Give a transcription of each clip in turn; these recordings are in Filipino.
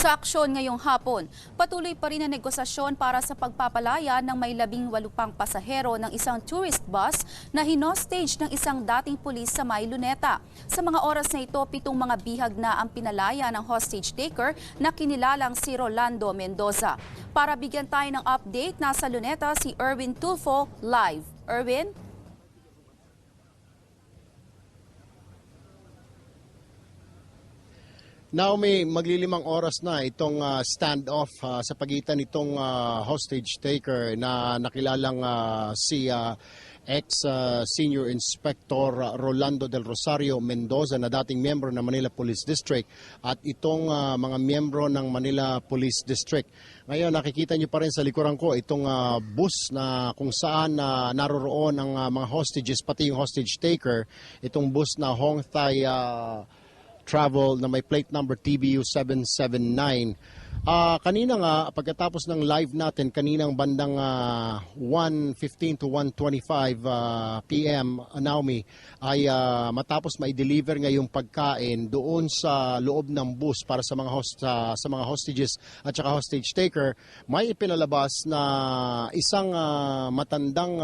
Sa aksyon ngayong hapon, patuloy pa rin ang negosasyon para sa pagpapalaya ng may 18 pang pasahero ng isang tourist bus na hinostage ng isang dating pulis sa May Luneta. Sa mga oras na ito, 7 mga bihag na ang pinalaya ng hostage taker na kinilalang si Rolando Mendoza. Para bigyan tayo ng update, nasa Luneta si Erwin Tulfo live. Erwin? Now may maglilimang oras na itong standoff sa pagitan nitong hostage taker na nakilalang si ex-Senior Inspector Rolando del Rosario Mendoza na dating miyembro ng Manila Police District at itong mga miyembro ng Manila Police District. Ngayon nakikita niyo pa rin sa likuran ko itong bus na kung saan naroroon ang mga hostages pati yung hostage taker, itong bus na Hong Thai Travel na may plate number TBU 779. Kanina nga, pagkatapos ng live natin, kaninang bandang 1:15 to 1:25 PM, Naomi, ay matapos mai-deliver ngayong pagkain doon sa loob ng bus para sa mga hostages at saka hostage taker, may ipinalabas na isang matandang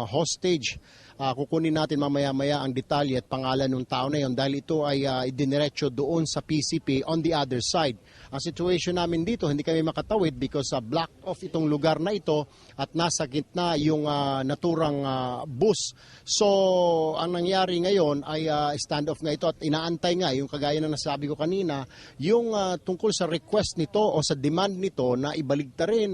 hostage. Kukunin natin mamaya-maya ang detalye at pangalan ng tao na yon dahil ito ay idiniretso doon sa PCP on the other side. Ang situation namin dito, hindi kami makatawid because block off itong lugar na ito at nasa gitna yung naturang bus. So, ang nangyari ngayon ay standoff nga ito at inaantay nga yung kagaya na nasabi ko kanina, yung tungkol sa request nito o sa demand nito na ibaligtarin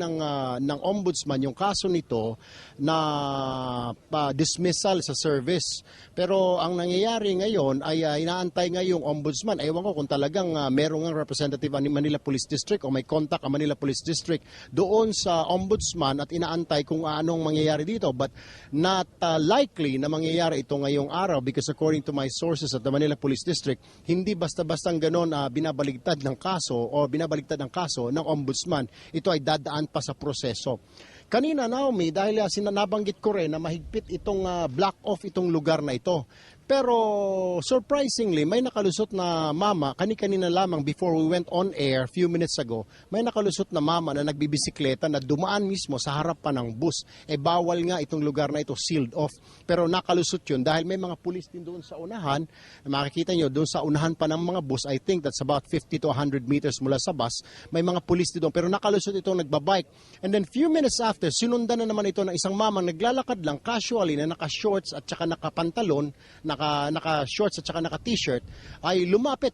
ng ombudsman yung kaso nito na dismissal sa service. Pero ang nangyayari ngayon ay inaantay nga yung ombudsman. Ewan ko kung talagang merong ang representative ng Manila Police District o may contact ang Manila Police District doon sa ombudsman at inaantay kung anong mangyayari dito. But not likely na mangyayari ito ngayong araw because according to my sources at the Manila Police District, hindi basta-bastang ganon binabaligtad ng kaso o binabaligtad ng kaso ng ombudsman. Ito ay dadaan pa sa proseso. Kanina, Naomi, dahil nabanggit ko rin na mahigpit itong block off itong lugar na ito. Pero surprisingly, may nakalusot na mama, kani-kanina lamang before we went on air few minutes ago, may nakalusot na mama na nagbibisikleta na dumaan mismo sa harap pa ng bus. Bawal nga itong lugar na ito, sealed off. Pero nakalusot yun dahil may mga pulis din doon sa unahan. Makikita nyo, doon sa unahan pa ng mga bus, I think that's about 50 to 100 meters mula sa bus, may mga pulis din doon. Pero nakalusot itong nagbabike. And then few minutes after, sinundan na naman ito ng isang mamang naglalakad lang casually na naka-shorts at saka naka-pantalon, naka-shorts at saka naka-t-shirt, ay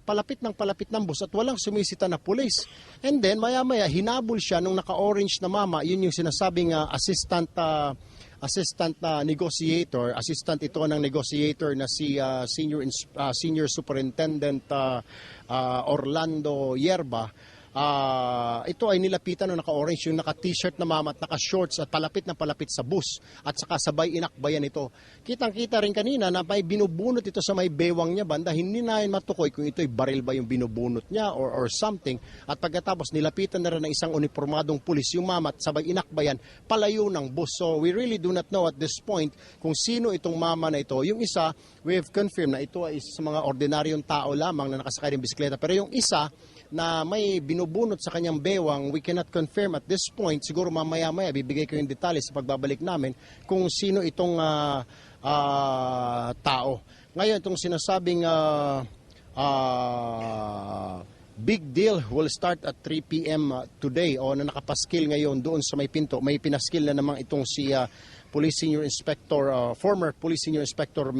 palapit ng bus at walang sumisita na pulis. And then maya-maya hinabol siya nung naka-orange na mama, yun yung sinasabing assistant negotiator, assistant ito ng negotiator na si Senior Superintendent Orlando Yerba. Ito ay nilapitan ng naka-orange, yung naka-t-shirt na mama at naka-shorts at palapit sa bus at saka sabay inakbayan ito. Kitang-kita rin kanina na may binubunot ito sa may bewang niya banda, hindi na yun matukoy kung ito'y baril ba yung binubunot niya or something. At pagkatapos nilapitan na rin ng isang uniformadong pulis yung mama at sabay inakbayan palayo ng bus. So we really do not know at this point kung sino itong mama na ito. Yung isa, we have confirmed na ito ay sa mga ordinaryong tao lamang na nakasakay ng bisikleta. Pero yung isa na may binubunot sa kanyang bewang, we cannot confirm at this point. Siguro mamaya-maya bibigay ko yung detalye sa pagbabalik namin kung sino itong tao. Ngayon, itong sinasabing big deal will start at 3 p.m. today o na nakapaskil ngayon doon sa may pinto. May pinaskil na naman itong si Police Senior Inspector, former Police Senior Inspector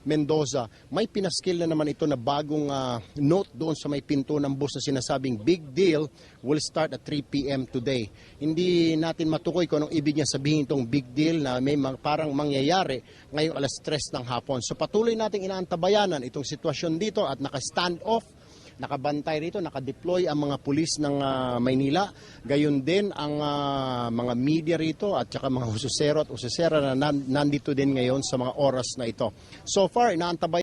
Mendoza. May pinaskil na naman ito na bagong note doon sa may pinto ng bus na sinasabing big deal will start at 3 p.m. today. Hindi natin matukoy kung anong ibig niya sabihin itong big deal na may parang mangyayari ngayong alas 3 ng hapon. So patuloy nating inaantabayanan itong sitwasyon dito at naka-stand off, nakabantay rito, nakadeploy ang mga pulis ng Maynila. Gayon din ang mga media rito at saka mga hususero at hususera na nandito din ngayon sa mga oras na ito. So far, inaantabay